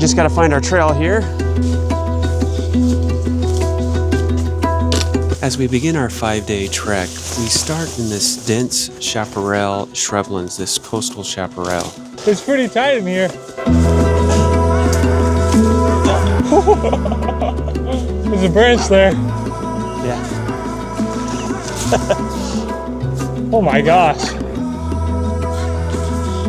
just got to find our trail here. As we begin our 5-day trek, we start in this dense chaparral shrublands, this coastal chaparral. It's pretty tight in here. There's a branch there. Yeah. Oh my gosh.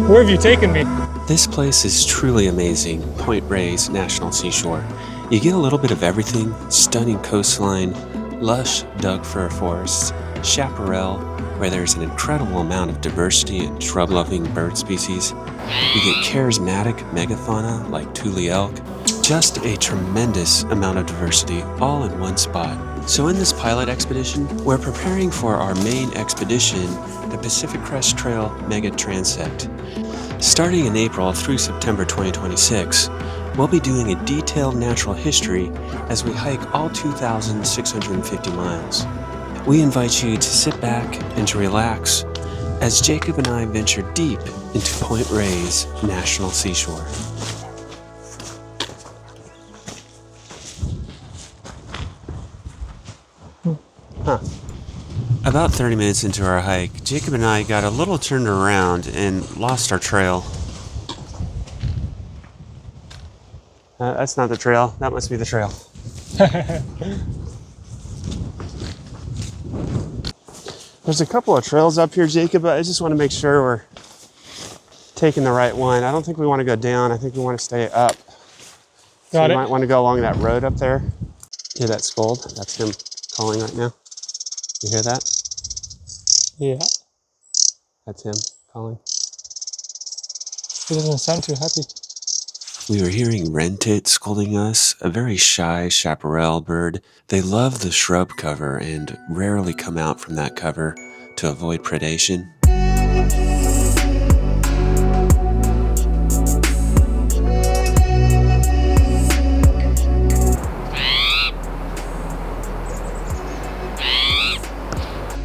Where have you taken me? This place is truly amazing, Point Reyes National Seashore. You get a little bit of everything: stunning coastline, lush Doug fir forests, chaparral, where there's an incredible amount of diversity and shrub-loving bird species. You get charismatic megafauna like Thule elk. Just a tremendous amount of diversity, all in one spot. So in this pilot expedition, we're preparing for our main expedition, the Pacific Crest Trail Mega-Transect. Starting in April through September 2026, we'll be doing a detailed natural history as we hike all 2,650 miles. We invite you to sit back and to relax as Jacob and I venture deep into Point Reyes National Seashore. About 30 minutes into our hike, Jacob and I got a little turned around and lost our trail. That's not the trail. That must be the trail. There's a couple of trails up here, Jacob, but I just want to make sure we're taking the right one. I don't think we want to go down. I think we want to stay up. So you might want to go along that road up there. Hear that scold? That's him calling right now. You hear that? Yeah. That's him calling. He doesn't sound too happy. We were hearing wren tit scolding us, a very shy chaparral bird. They love the shrub cover and rarely come out from that cover to avoid predation.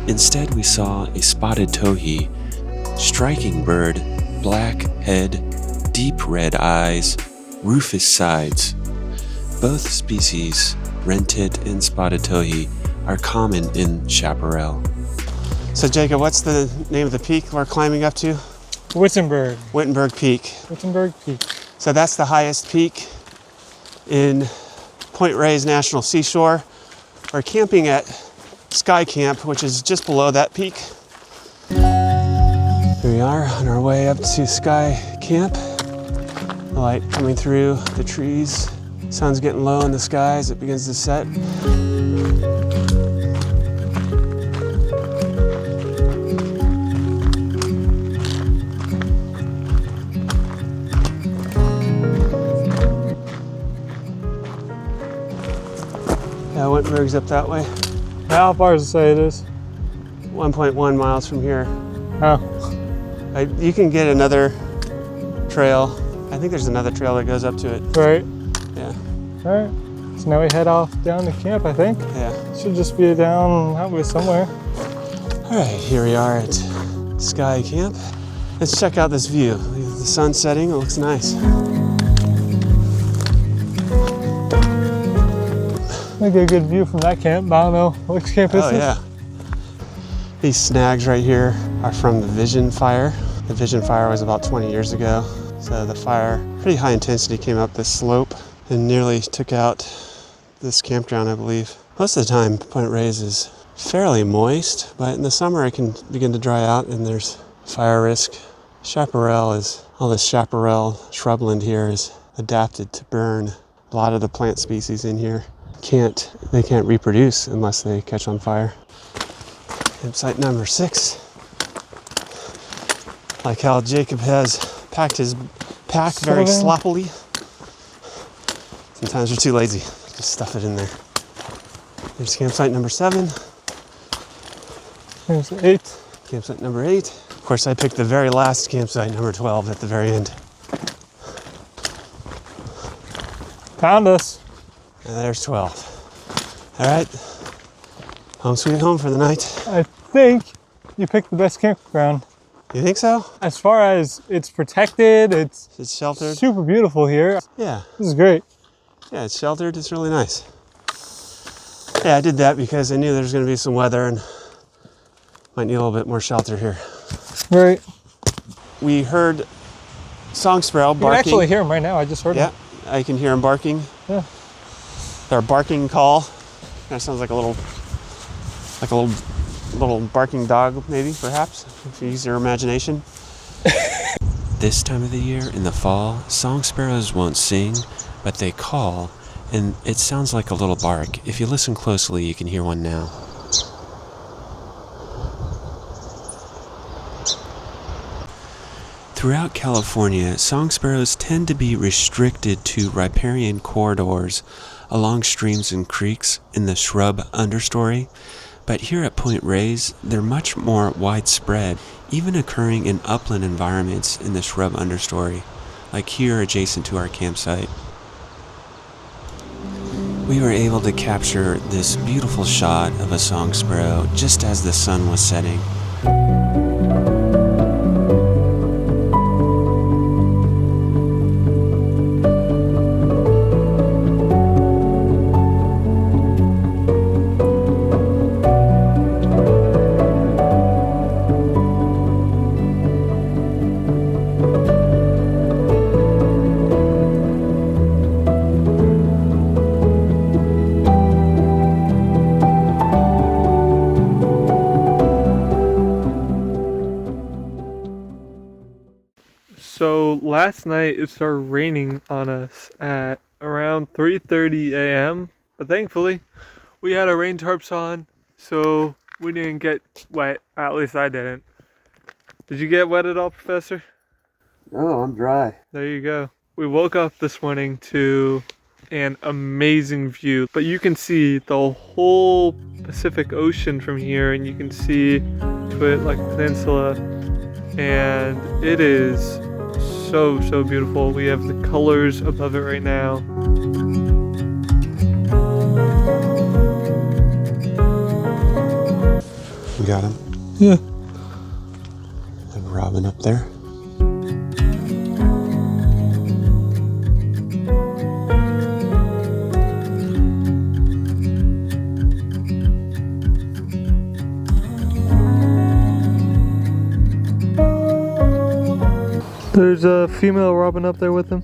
Instead, we saw a spotted towhee, striking bird, black head, deep red eyes, rufous sides. Both species, wren tit and spotted towhee, are common in chaparral. So Jacob, what's the name of the peak we're climbing up to? Wittenberg. Wittenberg Peak. Wittenberg Peak. So that's the highest peak in Point Reyes National Seashore. We're camping at Sky Camp, which is just below that peak. Here we are on our way up to Sky Camp. The light coming through the trees. Sun's getting low in the sky as it begins to set. Yeah, Wittenberg's up that way. How far does it say it is? 1.1 miles from here. Oh. You can get another trail. I think there's another trail that goes up to it. Right. Yeah. All right. So now we head off down to camp, I think. Yeah. Should just be down that way somewhere. All right, here we are at Sky Camp. Let's check out this view. The sun's setting, it looks nice. I get a good view from that camp, but I don't know which camp is this. Oh yeah. These snags right here are from the Vision fire. The Vision fire was about 20 years ago. So the fire, pretty high intensity, came up this slope and nearly took out this campground, I believe. Most of the time, Point Reyes is fairly moist, but in the summer it can begin to dry out and there's fire risk. Chaparral is, all this chaparral shrubland here is adapted to burn. A lot of the plant species in here can't reproduce unless they catch on fire. Campsite number 6. Like how Jacob has packed his pack very sloppily. Sometimes we're too lazy. Just stuff it in there. There's campsite number 7. There's 8. Campsite number 8. Of course, I picked the very last campsite, number 12, at the very end. Found us. And there's 12. All right. Home sweet home for the night. I think you picked the best campground. You think so? As far as it's protected, it's sheltered. super beautiful here. Yeah. This is great. Yeah, it's sheltered. It's really nice. Yeah, I did that because I knew there was going to be some weather and might need a little bit more shelter here. Right. We heard song sparrow barking. You can actually hear him right now. I just heard him. Yeah, I can hear him barking. Yeah. Their barking call. That sounds like a little barking dog, maybe, perhaps, if you use your imagination. This time of the year, in the fall, song sparrows won't sing, but they call, and it sounds like a little bark. If you listen closely, you can hear one now. Throughout California, song sparrows tend to be restricted to riparian corridors along streams and creeks in the shrub understory, but here at Point Reyes, they're much more widespread, even occurring in upland environments in the shrub understory, like here adjacent to our campsite. We were able to capture this beautiful shot of a song sparrow just as the sun was setting. So last night it started raining on us at around 3:30 a.m. But thankfully we had our rain tarps on, so we didn't get wet. At least I didn't. Did you get wet at all, Professor? Oh, I'm dry. There you go. We woke up this morning to an amazing view, but you can see the whole Pacific Ocean from here, and you can see to it like a peninsula, and it is so beautiful. We have the colors above it right now. We got him. Yeah. And Robin up there. There's a female robin up there with him.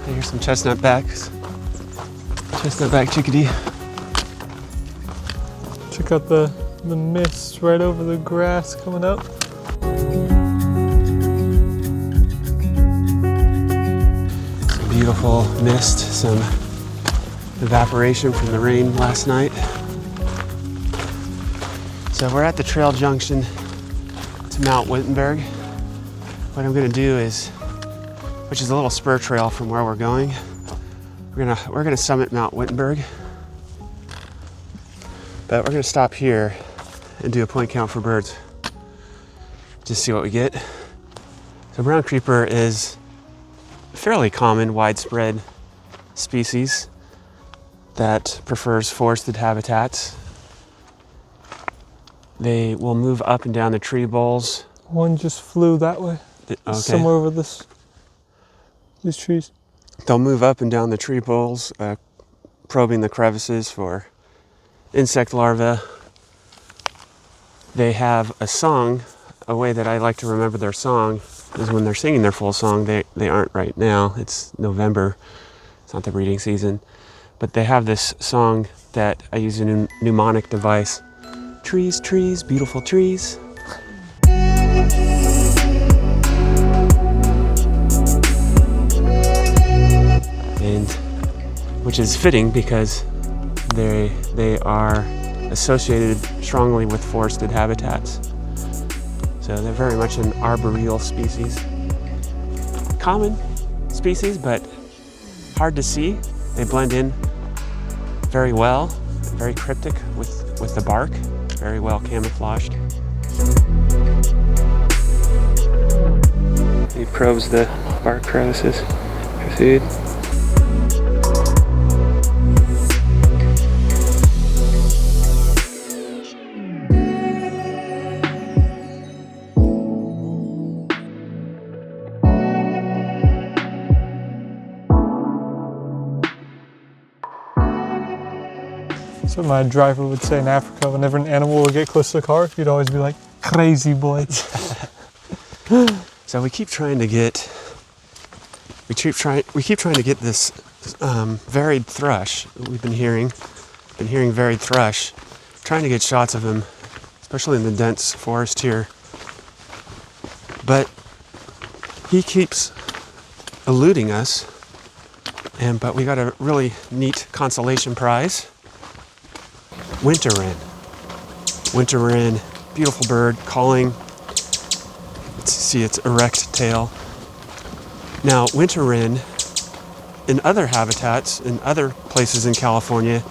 Here's some chestnut backs. Chestnut back chickadee. Check out the mist right over the grass coming up. Some beautiful mist, some evaporation from the rain last night. So we're at the trail junction to Mount Wittenberg. What I'm gonna do is, which is a little spur trail from where we're going, we're gonna summit Mount Wittenberg, but we're gonna stop here and do a point count for birds. Just see what we get. So brown creeper is a fairly common, widespread species that prefers forested habitats. They will move up and down the tree boles. One just flew that way. Okay. Somewhere over these trees. They'll move up and down the tree boles, probing the crevices for insect larvae. They have a song. A way that I like to remember their song is when they're singing their full song. They aren't right now. It's November. It's not the breeding season. But they have this song that I use a mnemonic device. Trees, trees, beautiful trees. And which is fitting because they are associated strongly with forested habitats. So they're very much an arboreal species. Common species, but hard to see. They blend in very well, very cryptic with the bark, very well camouflaged. He probes the bark crevices for food. That's what my driver would say in Africa. Whenever an animal would get close to the car, he'd always be like, crazy boy. So we keep trying to get this varied thrush. We've been hearing varied thrush, trying to get shots of him, especially in the dense forest here. But he keeps eluding us, but we got a really neat consolation prize. Winter wren, beautiful bird, calling. Let's see its erect tail. Now, winter wren in other habitats, in other places in California,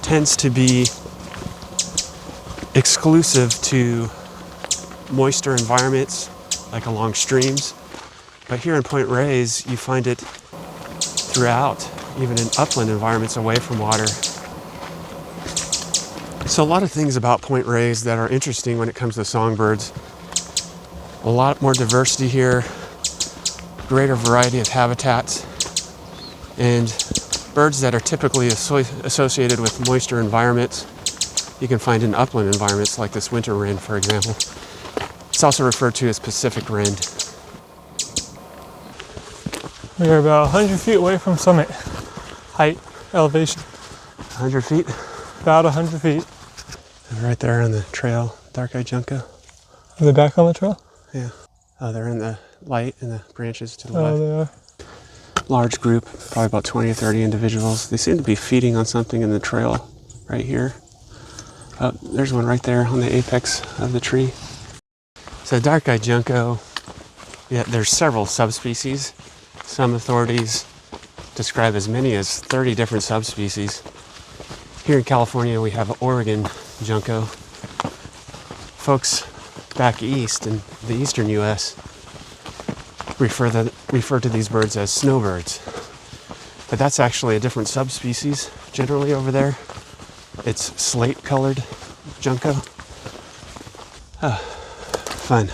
tends to be exclusive to moister environments, like along streams. But here in Point Reyes, you find it throughout, even in upland environments away from water. So a lot of things about Point Reyes that are interesting when it comes to songbirds. A lot more diversity here, greater variety of habitats, and birds that are typically associated with moisture environments you can find in upland environments like this winter wren, for example. It's also referred to as Pacific wren. We are about 100 feet away from summit height, elevation. 100 feet? About 100 feet. Right there on the trail, dark-eyed junco. Are they back on the trail? Yeah. Oh, they're in the light in the branches to the Oh, left. they are. Large group, probably about 20 or 30 individuals. They seem to be feeding on something in the trail right here. Oh, there's one right there on the apex of the tree. So dark-eyed junco, yeah, there's several subspecies. Some authorities describe as many as 30 different subspecies. Here in California, we have Oregon junco. Folks back east in the eastern U.S. refer to these birds as snowbirds. But that's actually a different subspecies generally over there. It's slate-colored junco. Oh, fun.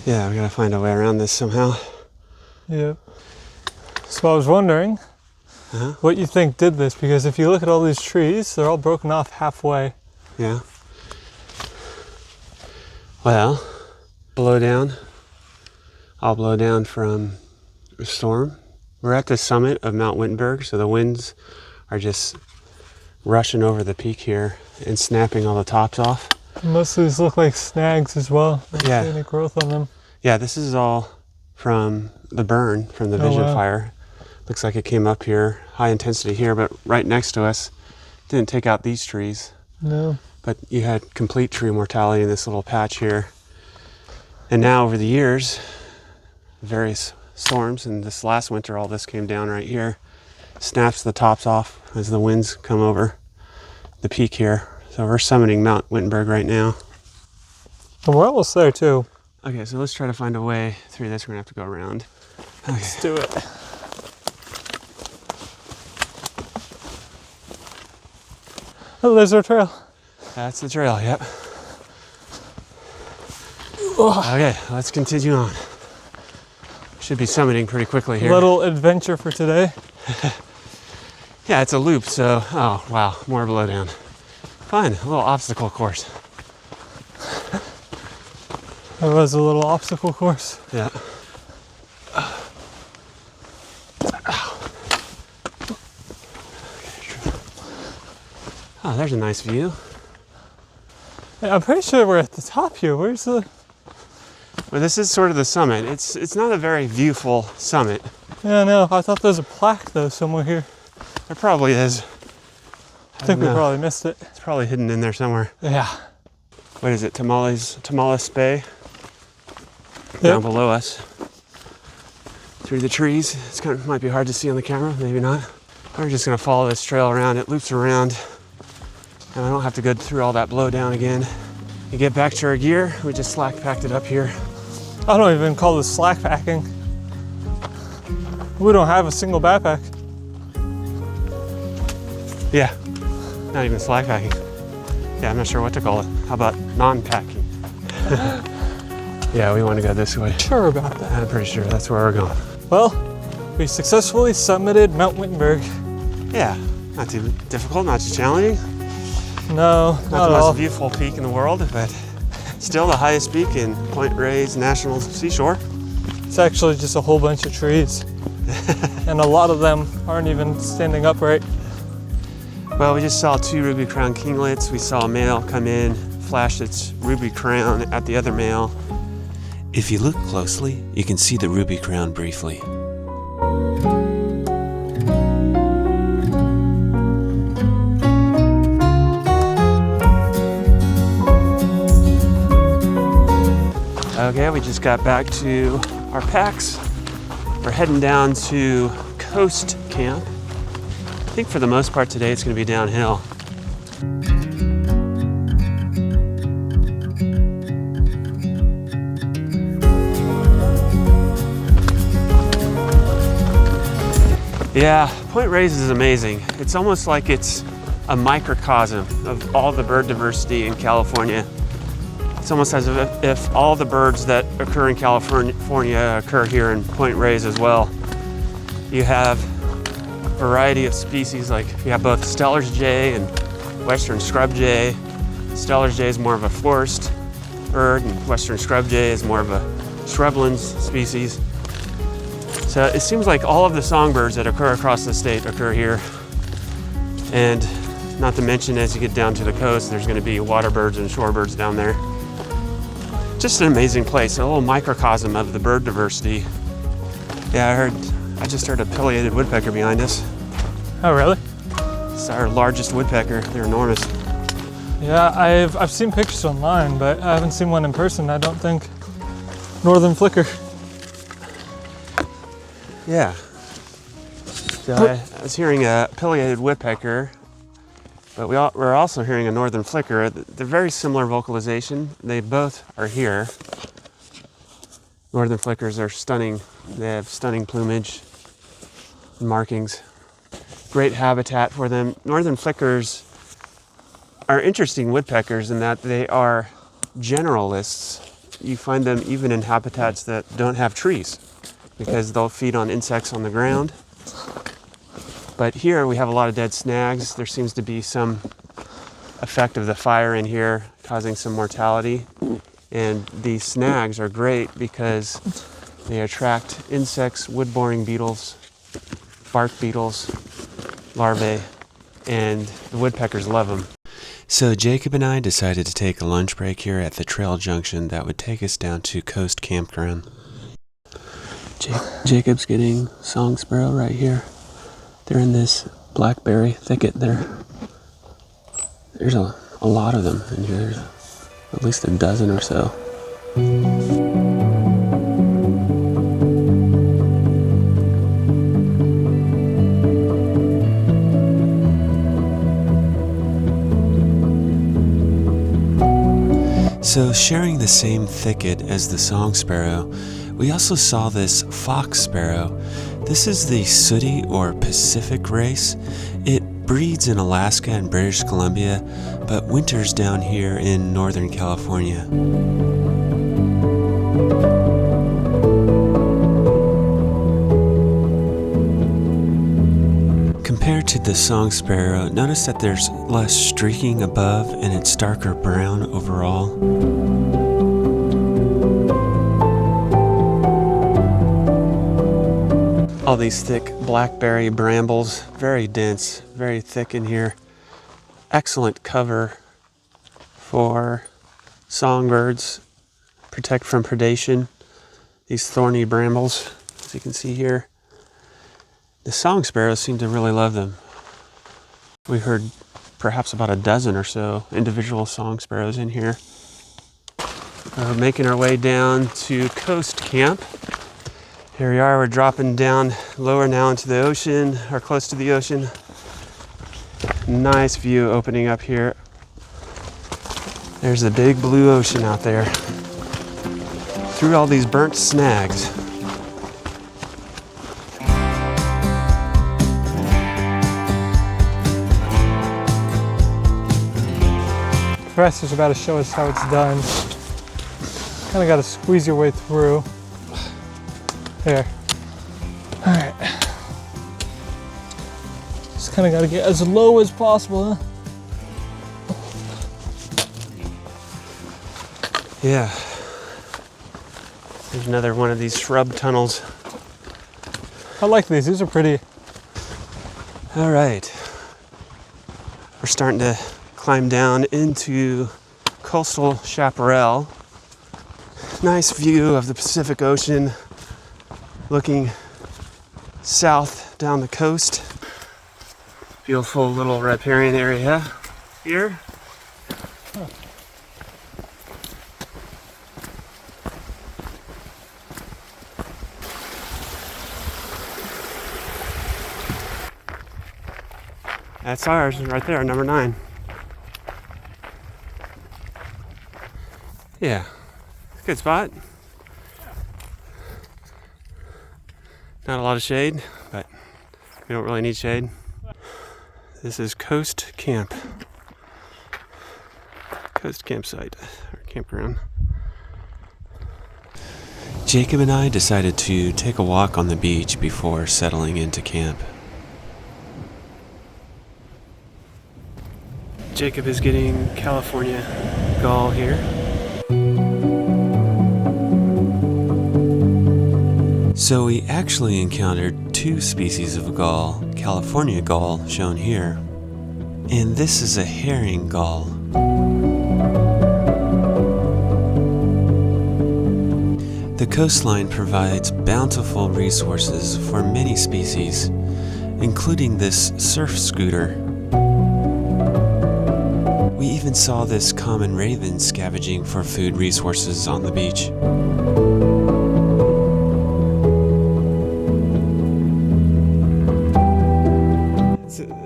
Yeah, we gotta find a way around this somehow. Yep. So I was wondering what you think did this, because if you look at all these trees, they're all broken off halfway. Yeah. Well, I'll blow down from a storm. We're at the summit of Mount Wittenberg, so the winds are just rushing over the peak here and snapping all the tops off. Most of these look like snags as well. I don't Yeah. see any growth on them. Yeah, this is all from the burn from the Vision fire. Looks like it came up here, high intensity here, but right next to us. Didn't take out these trees. No. But you had complete tree mortality in this little patch here. And now over the years, various storms, and this last winter all this came down right here, snaps the tops off as the winds come over the peak here. So we're summiting Mount Wittenberg right now. And we're almost there too. Okay, so let's try to find a way through this. We're gonna have to go around. Okay. Let's do it. Oh, there's our trail. That's the trail, yep. Okay, let's continue on. Should be summiting pretty quickly here. Little adventure for today. Yeah, it's a loop, so, oh wow, more below down. Fun, a little obstacle course. There was a little obstacle course. Yeah. Oh, there's a nice view. Hey, I'm pretty sure we're at the top here. Where's the... Well, this is sort of the summit. It's not a very viewful summit. Yeah, no, I thought there was a plaque though somewhere here. There probably is. I think we probably missed it. It's probably hidden in there somewhere. Yeah. What is it, Tamales Bay? Yep. Down below us. Through the trees. It's kind of, might be hard to see on the camera, maybe not. We're just gonna follow this trail around. It loops around. And I don't have to go through all that blow down again. You get back to our gear, we just slack packed it up here. I don't even call this slack packing. We don't have a single backpack. Yeah, not even slack packing. Yeah, I'm not sure what to call it. How about non-packing? Yeah, we want to go this way. Sure about that. I'm pretty sure that's where we're going. Well, We successfully summited Mount Wittenberg. Yeah, not too difficult, not too challenging. No, Not not the at most all. beautiful peak in the world, but still the highest peak in Point Reyes National Seashore. It's actually just a whole bunch of trees. And a lot of them aren't even standing upright. Well, we just saw 2 ruby crown kinglets. We saw a male come in, flash its ruby crown at the other male. If you look closely, you can see the ruby crown briefly. Okay, we just got back to our packs. We're heading down to Coast Camp. I think for the most part today it's going to be downhill. Yeah, Point Reyes is amazing. It's almost like it's a microcosm of all the bird diversity in California. It's almost as if all the birds that occur in California occur here in Point Reyes as well. You have a variety of species, like you have both Steller's jay and western scrub jay. Steller's jay is more of a forest bird, and western scrub jay is more of a shrubland species. So it seems like all of the songbirds that occur across the state occur here. And not to mention, as you get down to the coast, there's going to be waterbirds and shorebirds down there. Just an amazing place, a little microcosm of the bird diversity. Yeah, I just heard a pileated woodpecker behind us. Oh, really? It's our largest woodpecker. They're enormous. Yeah, I've seen pictures online, but I haven't seen one in person, I don't think. Northern flicker. Yeah. So I was hearing a pileated woodpecker, but we're also hearing a northern flicker. They're very similar vocalization. They both are here. Northern flickers are stunning. They have stunning plumage and markings. Great habitat for them. Northern flickers are interesting woodpeckers in that they are generalists. You find them even in habitats that don't have trees, because they'll feed on insects on the ground. But here we have a lot of dead snags. There seems to be some effect of the fire in here causing some mortality. And these snags are great because they attract insects, wood-boring beetles, bark beetles, larvae, and the woodpeckers love them. So Jacob and I decided to take a lunch break here at the trail junction that would take us down to Coast Campground. Jacob's getting song sparrow right here. They're in this blackberry thicket there. There's a lot of them in here. There's at least a dozen or so. So sharing the same thicket as the song sparrow, we also saw this fox sparrow. This is the sooty or Pacific race. It breeds in Alaska and British Columbia, but winters down here in Northern California. Compared to the song sparrow, notice that there's less streaking above and it's darker brown overall. All these thick blackberry brambles, very dense, very thick in here. Excellent cover for songbirds, protect from predation. These thorny brambles, as you can see here. The song sparrows seem to really love them. We heard perhaps about a dozen or so individual song sparrows in here. We're making our way down to Coast Camp. Here we are, we're dropping down lower now into the ocean, or close to the ocean. Nice view opening up here. There's the big blue ocean out there. Through all these burnt snags. The professor's about to show us how it's done. Kind of got to squeeze your way through. There. All right. kind of got to get as low as possible, huh? Yeah. There's another one of these shrub tunnels. I like these. These are pretty. All right. We're starting to climb down into coastal chaparral. Nice view of the Pacific Ocean looking south down the coast. Beautiful little riparian area here. That's ours right there, number 9. Yeah, good spot. Not a lot of shade, but we don't really need shade. This is Coast Camp. Coast Campsite, or campground. Jacob and I decided to take a walk on the beach before settling into camp. Jacob is getting California gull here. So we actually encountered 2 species of gull, California gull shown here, and this is a herring gull. The coastline provides bountiful resources for many species, including this surf scooter. We even saw this common raven scavenging for food resources on the beach.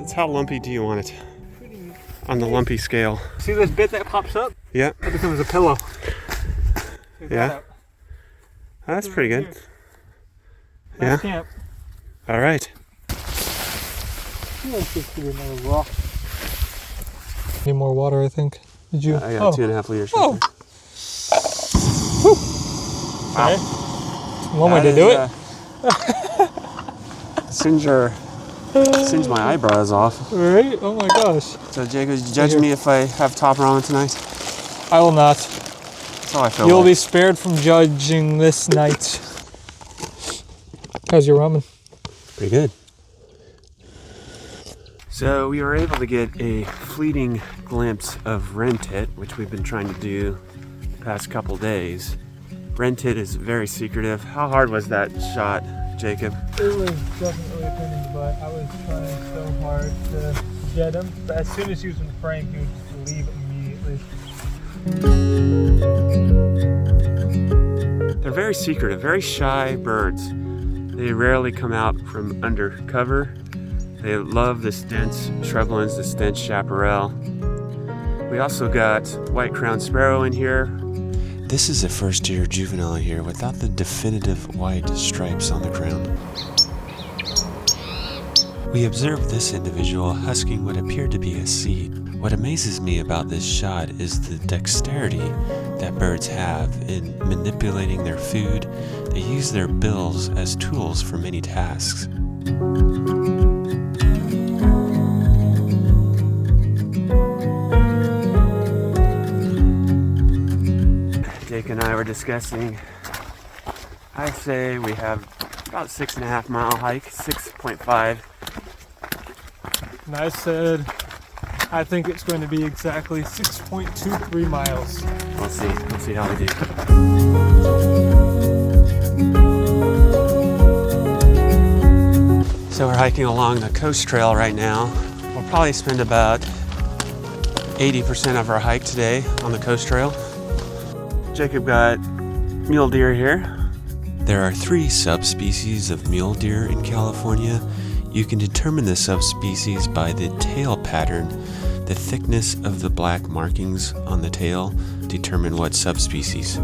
It's how lumpy do you want it? On the lumpy scale. See this bit that pops up? Yeah. That becomes a pillow. Yeah. That's pretty good. Nice Yeah. camp. All right. Need more water, I think. Did you? I got 2.5 liters. Oh. Okay. One way to do it. Singe my eyebrows off. Right? Oh my gosh. So Jacob's judging me if I have top ramen tonight. I will not. That's how I feel. You'll like. be spared from judging this night. How's your ramen? Pretty good. So we were able to get a fleeting glimpse of wren tit, which we've been trying to do the past couple days. Wren tit is very secretive. How hard was that shot, Jacob? It was definitely a pain in the butt. I was trying so hard to get him, but as soon as he was in frame, he would just leave immediately. They're very secretive, very shy birds. They rarely come out from under cover. They love this dense shrublands, this dense chaparral. We also got white-crowned sparrow in here. This is a first-year juvenile here without the definitive white stripes on the crown. We observed this individual husking what appeared to be a seed. What amazes me about this shot is the dexterity that birds have in manipulating their food. They use their bills as tools for many tasks. Jake and I were discussing, I say we have about 6.5 mile hike, 6.5. And I said, I think it's going to be exactly 6.23 miles. We'll see how we do. So we're hiking along the coast trail right now. We'll probably spend about 80% of our hike today on the coast trail. Jacob got mule deer here. There are 3 subspecies of mule deer in California. You can determine the subspecies by the tail pattern. The thickness of the black markings on the tail determine what subspecies.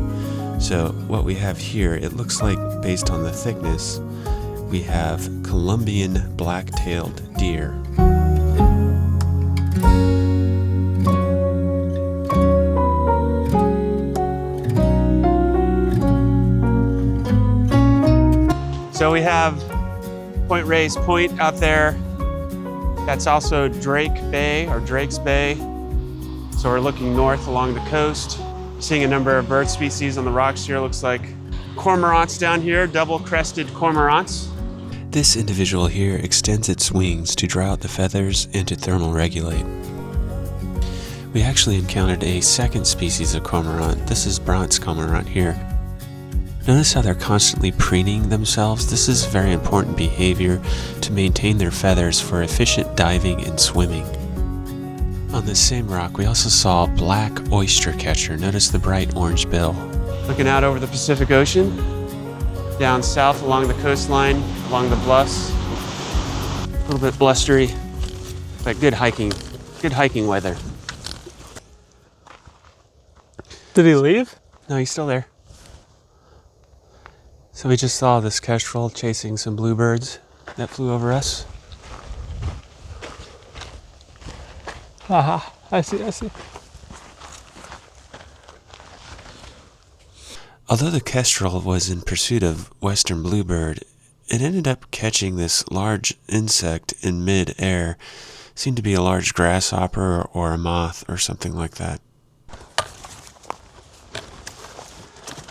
So what we have here, it looks like based on the thickness, we have Colombian black-tailed deer. So we have Point Reyes Point out there, That's also Drake Bay or Drake's Bay. So we're looking north along the coast, seeing a number of bird species on the rocks here. Looks like cormorants down here, double-crested cormorants. This individual here extends its wings to dry out the feathers and to thermal regulate. We actually encountered a second species of cormorant. This is bronze cormorant here. Notice how they're constantly preening themselves. This is very important behavior to maintain their feathers for efficient diving and swimming. On this same rock, we also saw a black oyster catcher. Notice the bright orange bill. Looking out over the Pacific Ocean, down south along the coastline, along the bluffs. A little bit blustery, but good hiking weather. Did he leave? No, he's still there. So we just saw this kestrel chasing some bluebirds that flew over us. Aha, I see. Although the kestrel was in pursuit of western bluebird, it ended up catching this large insect in mid-air. Seemed to be a large grasshopper or a moth or something like that.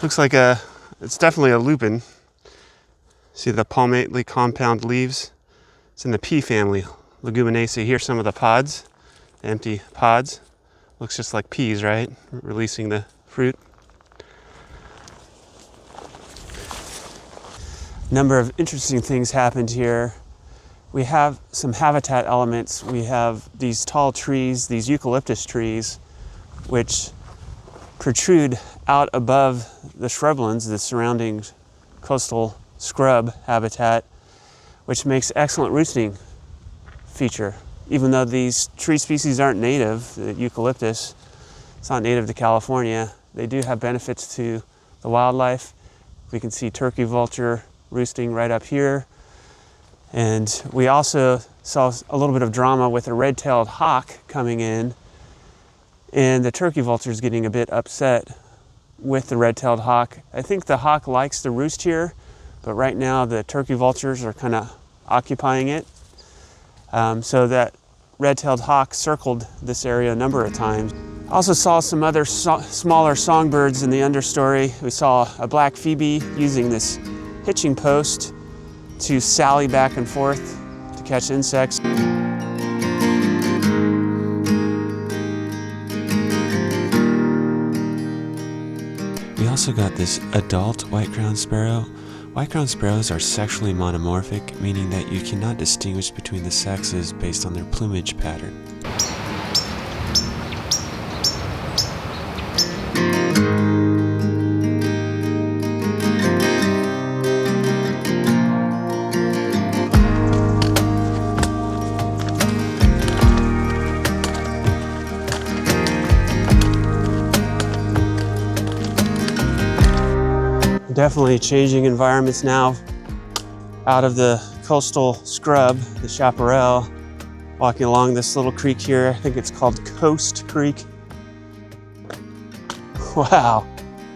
Looks like it's definitely a lupin. See the palmately compound leaves? It's in the pea family, Leguminosae. Here's some of the pods, the empty pods. Looks just like peas, right? Releasing the fruit. Number of interesting things happened here. We have some habitat elements. We have these tall trees, these eucalyptus trees, which protrude out above the shrublands, the surrounding coastal scrub habitat, which makes excellent roosting feature. Even though these tree species aren't native, the eucalyptus, it's not native to California, they do have benefits to the wildlife. We can see turkey vulture roosting right up here. And we also saw a little bit of drama with a red-tailed hawk coming in, and the turkey vulture is getting a bit upset with the red-tailed hawk. I think the hawk likes to roost here, but right now the turkey vultures are kind of occupying it. So that red-tailed hawk circled this area a number of times. Also saw some other smaller songbirds in the understory. We saw a black phoebe using this hitching post to sally back and forth to catch insects. We also got this adult white-crowned sparrow. White-crowned sparrows are sexually monomorphic, meaning that you cannot distinguish between the sexes based on their plumage pattern. Definitely changing environments now. Out of the coastal scrub, the chaparral, walking along this little creek here. I think it's called Coast Creek. Wow,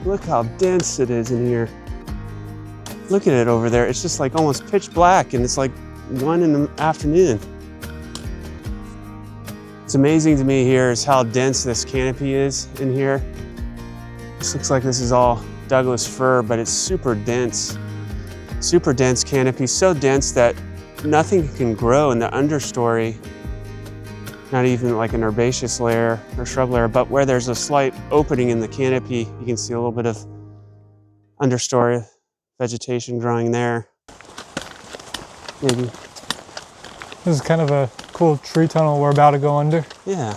look how dense it is in here. Look at it over there. It's just like almost pitch black, and it's like 1 in the afternoon. It's amazing to me here is how dense this canopy is in here. This looks like this is all Douglas fir, but it's super dense canopy, so dense that nothing can grow in the understory, not even like an herbaceous layer or shrub layer, but where there's a slight opening in the canopy, you can see a little bit of understory vegetation growing there. Maybe. This is kind of a cool tree tunnel we're about to go under. Yeah.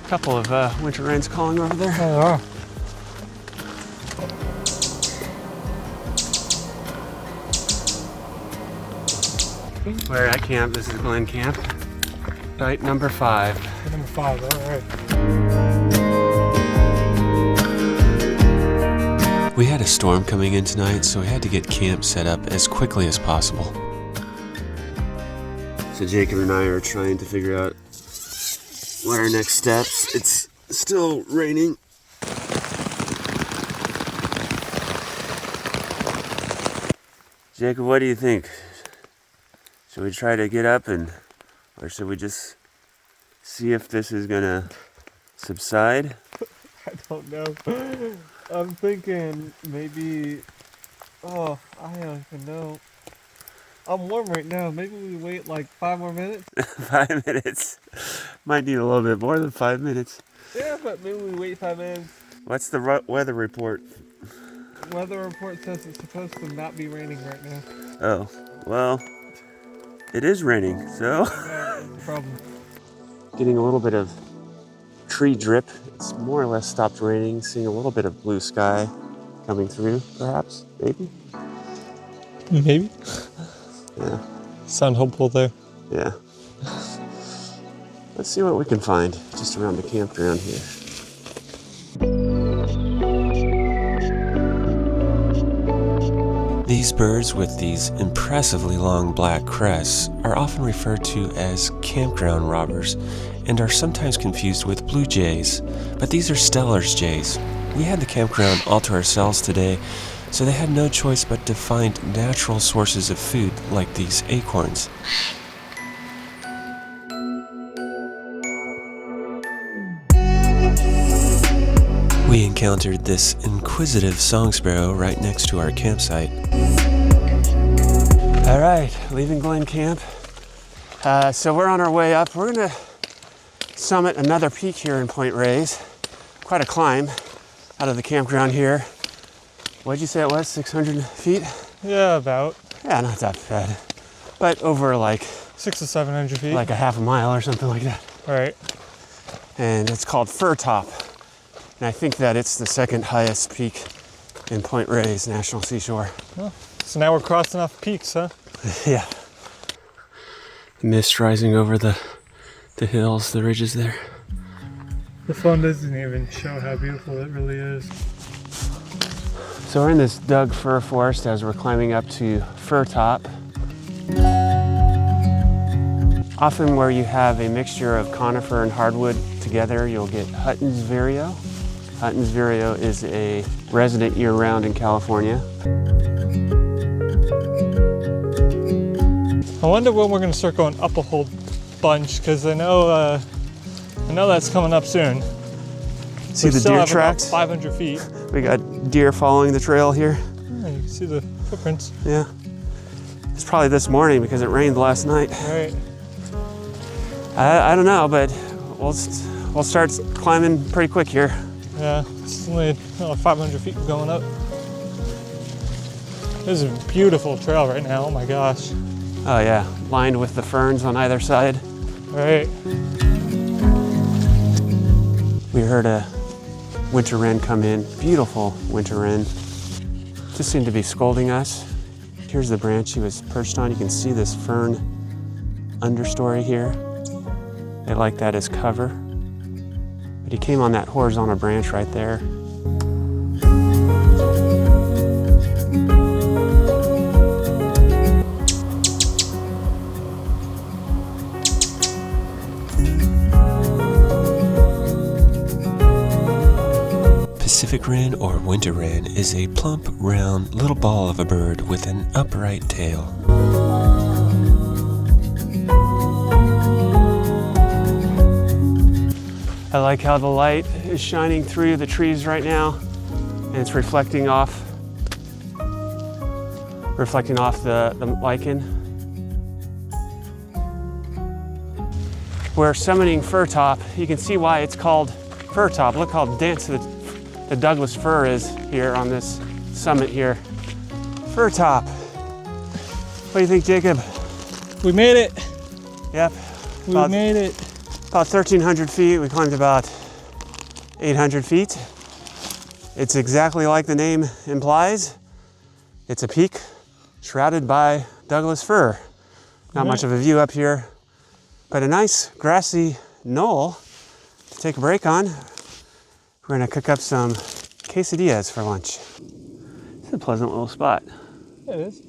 Couple of winter wrens calling over there. Oh, wow. We're at camp. This is Glen Camp. Site number 5. Number 5, all right. We had a storm coming in tonight, so we had to get camp set up as quickly as possible. So Jacob and I are trying to figure out what are our next steps. It's still raining. Jacob, what do you think? Should we try to get up or should we just see if this is gonna subside? I don't know. I'm thinking maybe, oh, I don't even know. I'm warm right now. Maybe we wait like 5 more minutes? 5 minutes. Might need a little bit more than 5 minutes. Yeah, but maybe we wait 5 minutes. What's the weather report? Weather report says it's supposed to not be raining right now. Oh, well, it is raining, so. Yeah, that's the problem. Getting a little bit of tree drip. It's more or less stopped raining. Seeing a little bit of blue sky coming through, perhaps, maybe? Maybe. Yeah. Sound hopeful there. Yeah. Let's see what we can find just around the campground here. These birds with these impressively long black crests are often referred to as campground robbers and are sometimes confused with blue jays, but these are Steller's jays. We had the campground all to ourselves today, so they had no choice but to find natural sources of food like these acorns. We encountered this inquisitive song sparrow right next to our campsite. All right, leaving Glen Camp. So we're on our way up. We're gonna summit another peak here in Point Reyes. Quite a climb out of the campground here. What'd you say it was, 600 feet? Yeah, about. Yeah, not that bad. But over like 600 to 700 feet. like a half a mile or something like that. Right. And it's called Fir Top. And I think that it's the second highest peak in Point Reyes National Seashore. Well, so now we're crossing off peaks, huh? Yeah. Mist rising over the hills, the ridges there. The phone doesn't even show how beautiful it really is. So we're in this Doug fir forest as we're climbing up to Fir Top. Often where you have a mixture of conifer and hardwood together, you'll get Hutton's vireo. Hutton's vireo is a resident year-round in California. I wonder when we're gonna start going up a whole bunch, because I know that's coming up soon. See We the still deer have about tracks? 500 feet. We got deer following the trail here. Yeah, you can see the footprints. Yeah. It's probably this morning because it rained last night. Right. I don't know, but we'll start climbing pretty quick here. Yeah, it's only 500 feet going up. This is a beautiful trail right now. Oh my gosh. Oh yeah, lined with the ferns on either side. Right. We heard a winter wren come in, beautiful winter wren. Just seemed to be scolding us. Here's the branch he was perched on. You can see this fern understory here. They like that as cover. But he came on that horizontal branch right there. Pacific wren or winter wren is a plump, round, little ball of a bird with an upright tail. I like how the light is shining through the trees right now, and it's reflecting off the lichen. We're summiting Fir Top. You can see why it's called Fir Top. Look how dense the Douglas fir is here on this summit here. Fir Top. What do you think, Jacob? We made it. Yep. We made it. About 1,300 feet. We climbed about 800 feet. It's exactly like the name implies. It's a peak shrouded by Douglas fir. Not much of a view up here, but a nice grassy knoll to take a break on. We're gonna cook up some quesadillas for lunch. It's a pleasant little spot. It is.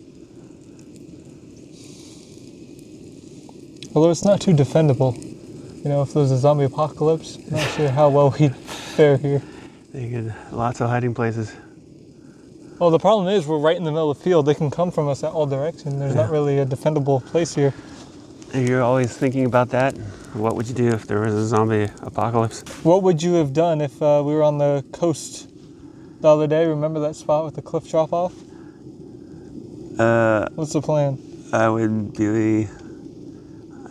Although it's not too defendable. You know, if there was a zombie apocalypse, I'm not sure how well we'd fare here. Lots of hiding places. Well, the problem is we're right in the middle of the field. They can come from us at all directions. There's not really a defendable place here. You're always thinking about that. What would you do if there was a zombie apocalypse? What would you have done if we were on the coast the other day? Remember that spot with the cliff drop off? What's the plan?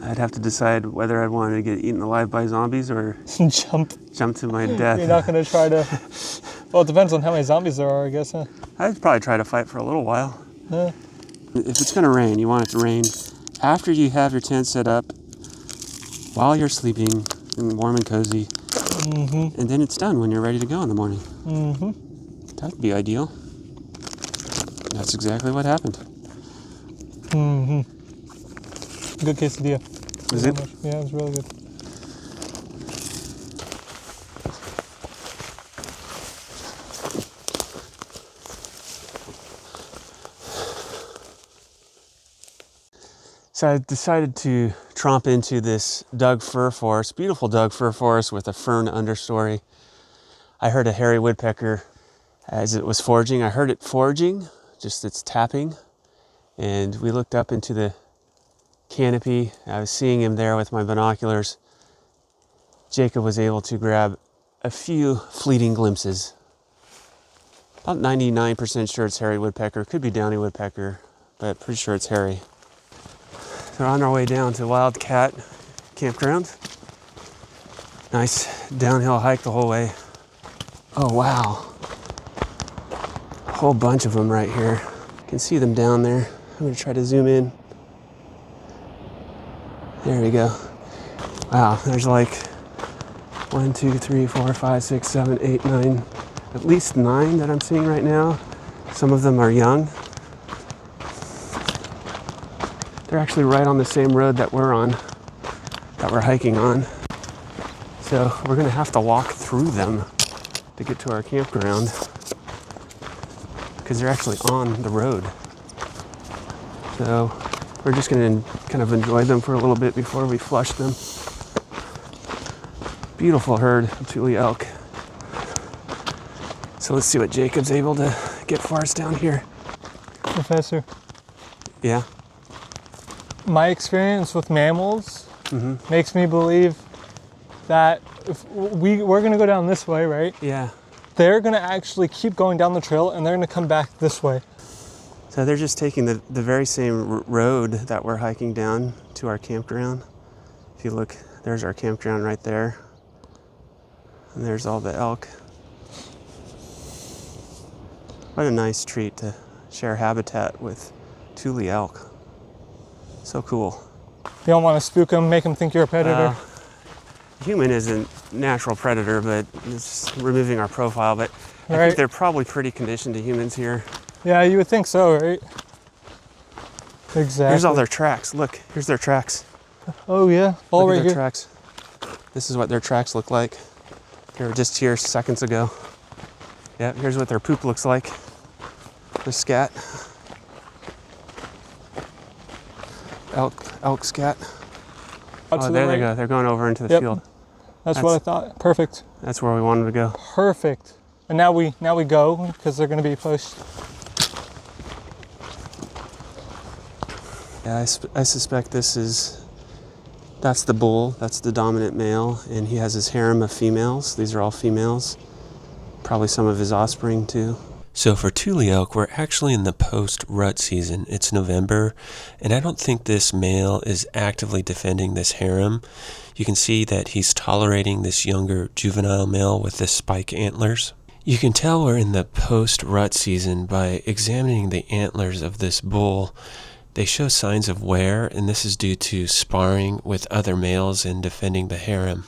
I'd have to decide whether I'd want to get eaten alive by zombies or jump to my death. You're not going to try to... Well, it depends on how many zombies there are, I guess, huh? I'd probably try to fight for a little while. Yeah. If it's going to rain, you want it to rain after you have your tent set up, while you're sleeping and warm and cozy, and then it's done when you're ready to go in the morning. That'd be ideal. That's exactly what happened. Good quesadilla. Was it? Yeah, it was really good. So I decided to tromp into this Doug fir forest, beautiful Doug fir forest with a fern understory. I heard a hairy woodpecker as it was foraging. I heard it foraging, just its tapping. And we looked up into the canopy. I was seeing him there with my binoculars. Jacob was able to grab a few fleeting glimpses. About 99% sure it's hairy woodpecker. Could be downy woodpecker, but pretty sure it's hairy. So we're on our way down to Wildcat Campground. Nice downhill hike the whole way. Oh wow. A whole bunch of them right here. You can see them down there. I'm gonna try to zoom in. There we go. Wow, there's like 1, 2, 3, 4, 5, 6, 7, 8, 9, at least 9 that I'm seeing right now. Some of them are young. They're actually right on the same road that we're on, that we're hiking on. So we're gonna have to walk through them to get to our campground because they're actually on the road. So we're just gonna kind of enjoy them for a little bit before we flush them. Beautiful herd of Thule elk. So let's see what Jacob's able to get for us down here. Professor. Yeah? My experience with mammals makes me believe that if we're going to go down this way, right? Yeah. They're going to actually keep going down the trail and they're going to come back this way. So they're just taking the very same road that we're hiking down to our campground. If you look, there's our campground right there. And there's all the elk. What a nice treat to share habitat with Thule elk. So cool. You don't want to spook them, make them think you're a predator. Human isn't natural predator, but it's removing our profile. But I Right. think they're probably pretty conditioned to humans here. Yeah, you would think so, right? Exactly. Here's all their tracks. Look, here's their tracks. Oh yeah, all Look right at their here. tracks. This is what their tracks look like. They were just here seconds ago. Yeah, here's what their poop looks like. The scat. Elk scat. Oh, there they go. They're going over into the field. That's what I thought. Perfect. That's where we wanted to go. Perfect. And now we go because they're going to be pushed. Yeah, I suspect that's the bull. That's the dominant male, and he has his harem of females. These are all females. Probably some of his offspring too. So for Thule elk, we're actually in the post-rut season. It's November, and I don't think this male is actively defending this harem. You can see that he's tolerating this younger juvenile male with the spike antlers. You can tell we're in the post-rut season by examining the antlers of this bull. They show signs of wear, and this is due to sparring with other males and defending the harem.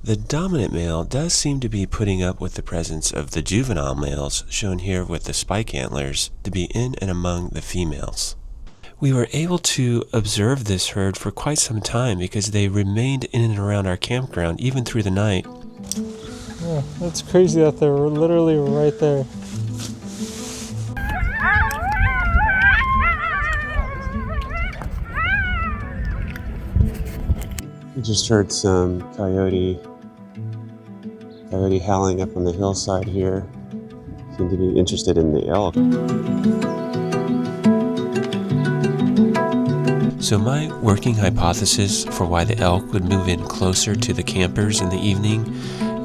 The dominant male does seem to be putting up with the presence of the juvenile males, shown here with the spike antlers, to be in and among the females. We were able to observe this herd for quite some time because they remained in and around our campground even through the night. Yeah, that's crazy that they're literally right there. We just heard some coyote howling up on the hillside here. seem to be interested in the elk. So my working hypothesis for why the elk would move in closer to the campers in the evening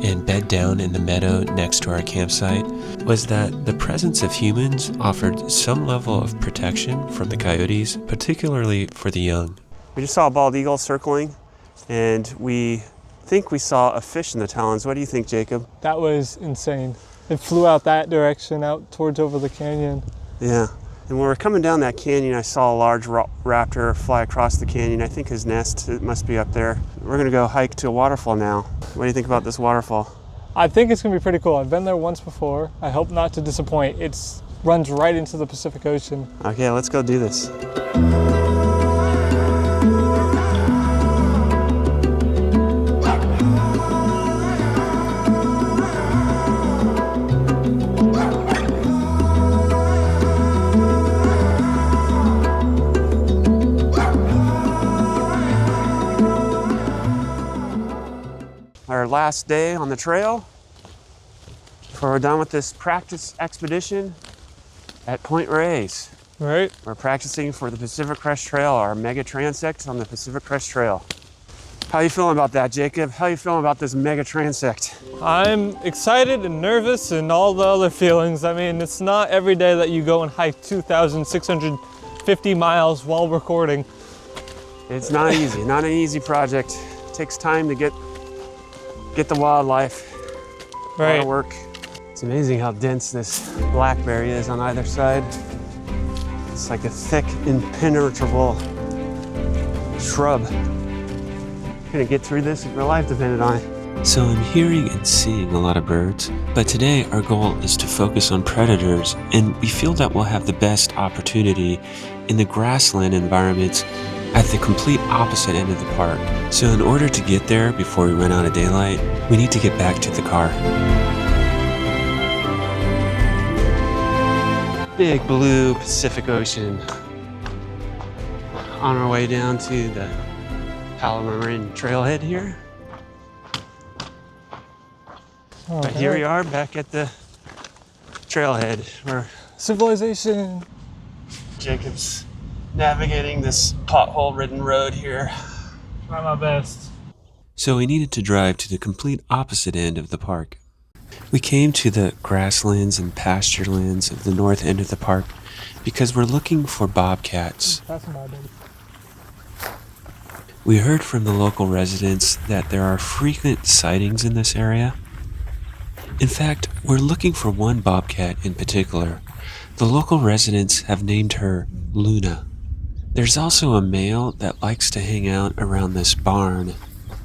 and bed down in the meadow next to our campsite was that the presence of humans offered some level of protection from the coyotes, particularly for the young. We just saw a bald eagle circling, and we think we saw a fish in the talons. What do you think, Jacob? That was insane. It flew out that direction, out towards over the canyon. Yeah. And when we were coming down that canyon, I saw a large raptor fly across the canyon. I think his nest must be up there. We're gonna go hike to a waterfall now. What do you think about this waterfall? I think it's gonna be pretty cool. I've been there once before. I hope not to disappoint. It runs right into the Pacific Ocean. Okay, let's go do this. Our last day on the trail before we're done with this practice expedition at Point Reyes. Right? We're practicing for the Pacific Crest Trail, our Mega-Transect on the Pacific Crest Trail. How you feeling about that, Jacob? How you feeling about this Mega-Transect? I'm excited and nervous and all the other feelings. I mean, it's not every day that you go and hike 2,650 miles while recording. It's not easy, not an easy project. It takes time to get the wildlife. Right. A lot of work. It's amazing how dense this blackberry is on either side. It's like a thick, impenetrable shrub. You're gonna get through this if your life depended on it. So I'm hearing and seeing a lot of birds, but today our goal is to focus on predators, and we feel that we'll have the best opportunity in the grassland environments at the complete opposite end of the park. So in order to get there before we run out of daylight, we need to get back to the car. Big blue Pacific Ocean. On our way down to the Palomar trailhead here. Oh, But here we are back at the trailhead where civilization. Jacob's navigating this pothole-ridden road here. Try my best. So we needed to drive to the complete opposite end of the park. We came to the grasslands and pasture lands of the north end of the park because we're looking for bobcats. That's my baby. We heard from the local residents that there are frequent sightings in this area. In fact, we're looking for one bobcat in particular. The local residents have named her Luna. There's also a male that likes to hang out around this barn,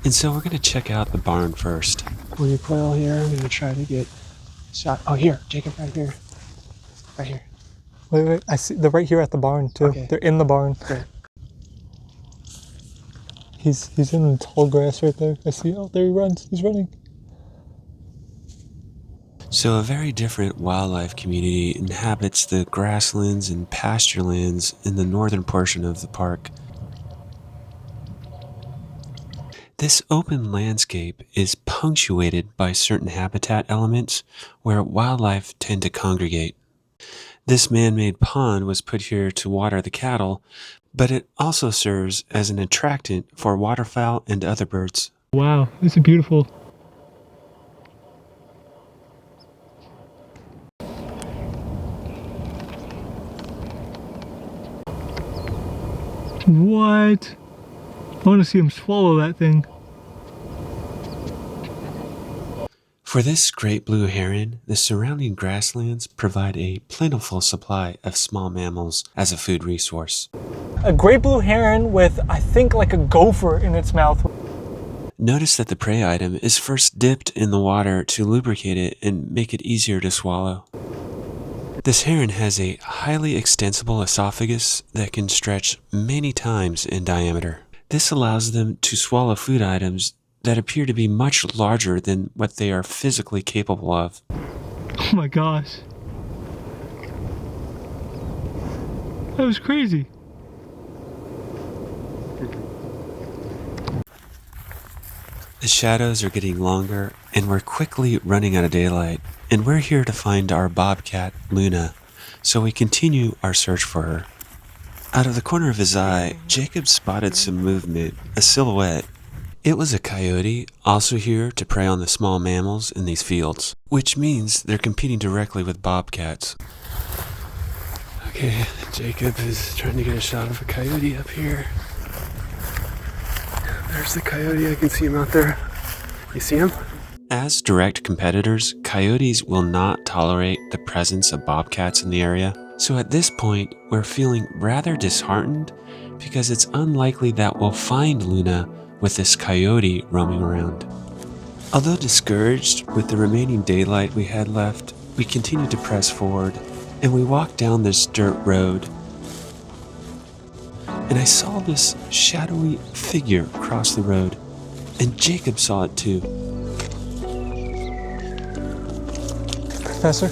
and so we're going to check out the barn first. Recoil here, I'm going to try to get shot. Oh, here, Jacob, right here. Right here. Wait, I see. They're right here at the barn, too. Okay. They're in the barn. Great. He's in the tall grass right there. I see. Oh, there he runs. He's running. So a very different wildlife community inhabits the grasslands and pasture lands in the northern portion of the park. This open landscape is punctuated by certain habitat elements where wildlife tend to congregate. This man-made pond was put here to water the cattle, but it also serves as an attractant for waterfowl and other birds. Wow, this is beautiful. What? I want to see him swallow that thing. For this great blue heron, the surrounding grasslands provide a plentiful supply of small mammals as a food resource. A great blue heron with, I think, like a gopher in its mouth. Notice that the prey item is first dipped in the water to lubricate it and make it easier to swallow. This heron has a highly extensible esophagus that can stretch many times in diameter. This allows them to swallow food items that appear to be much larger than what they are physically capable of. Oh my gosh. That was crazy. The shadows are getting longer and we're quickly running out of daylight, and we're here to find our bobcat, Luna, so we continue our search for her. Out of the corner of his eye, Jacob spotted some movement, a silhouette. It was a coyote, also here to prey on the small mammals in these fields, which means they're competing directly with bobcats. Okay, Jacob is trying to get a shot of a coyote up here. There's the coyote, I can see him out there. You see him? As direct competitors, coyotes will not tolerate the presence of bobcats in the area. So at this point, we're feeling rather disheartened because it's unlikely that we'll find Luna with this coyote roaming around. Although discouraged with the remaining daylight we had left, we continued to press forward, and we walked down this dirt road. And I saw this shadowy figure cross the road, and Jacob saw it too. Professor,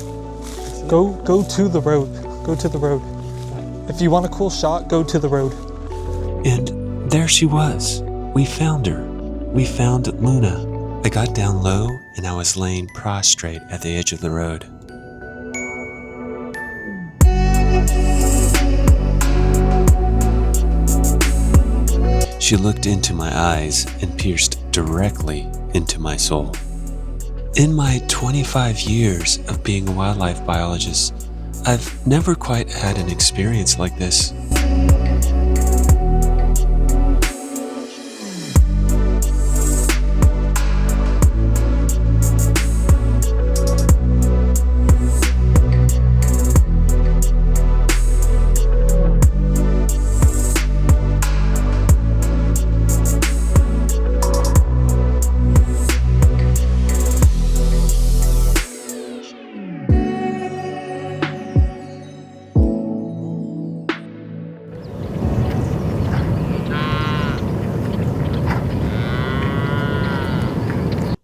go to the road. Go to the road. If you want a cool shot, go to the road. And there she was. We found her. We found Luna. I got down low and I was laying prostrate at the edge of the road. She looked into my eyes and pierced directly into my soul. In my 25 years of being a wildlife biologist, I've never quite had an experience like this.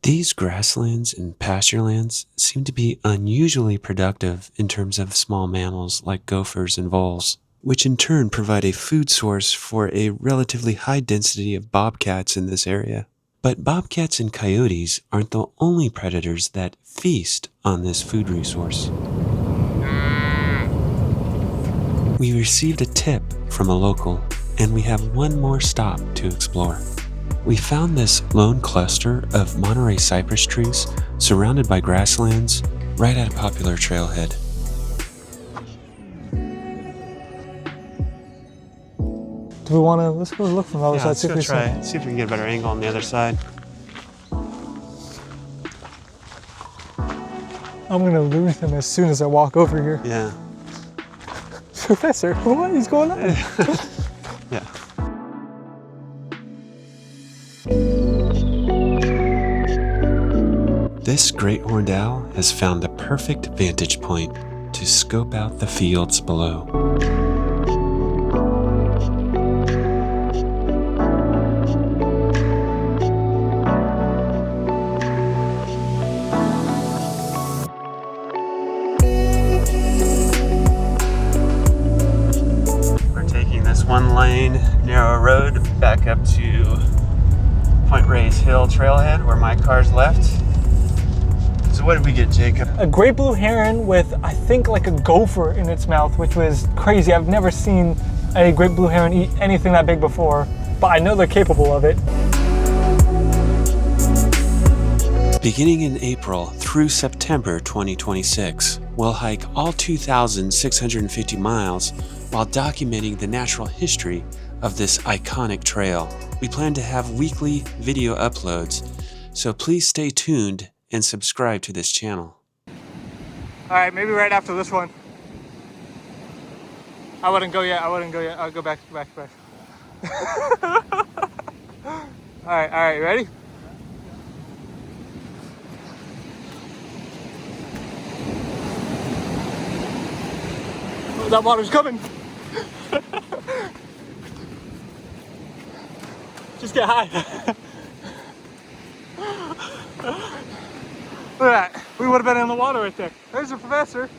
These grasslands and pasturelands seem to be unusually productive in terms of small mammals like gophers and voles, which in turn provide a food source for a relatively high density of bobcats in this area. But bobcats and coyotes aren't the only predators that feast on this food resource. We received a tip from a local, and we have one more stop to explore. We found this lone cluster of Monterey cypress trees surrounded by grasslands right at a popular trailhead. Do we want to, let's go look from the other side. Let's go try it. See if we can get a better angle on the other side. I'm going to lose him as soon as I walk over here. Yeah. Professor, what is going on? Yeah. This great horned owl has found the perfect vantage point to scope out the fields below. We're taking this one lane, narrow road back up to Point Reyes Hill trailhead where my car's left. So what did we get, Jacob? A great blue heron with, I think, like a gopher in its mouth, which was crazy. I've never seen a great blue heron eat anything that big before, but I know they're capable of it. Beginning in April through September 2026, we'll hike all 2,650 miles while documenting the natural history of this iconic trail. We plan to have weekly video uploads, so please stay tuned and subscribe to this channel. All right, maybe right after this one. I wouldn't go yet. I'll go back. All right, ready? Oh, that water's coming. Just get high. Look at that. We would have been in the water right there. There's the professor.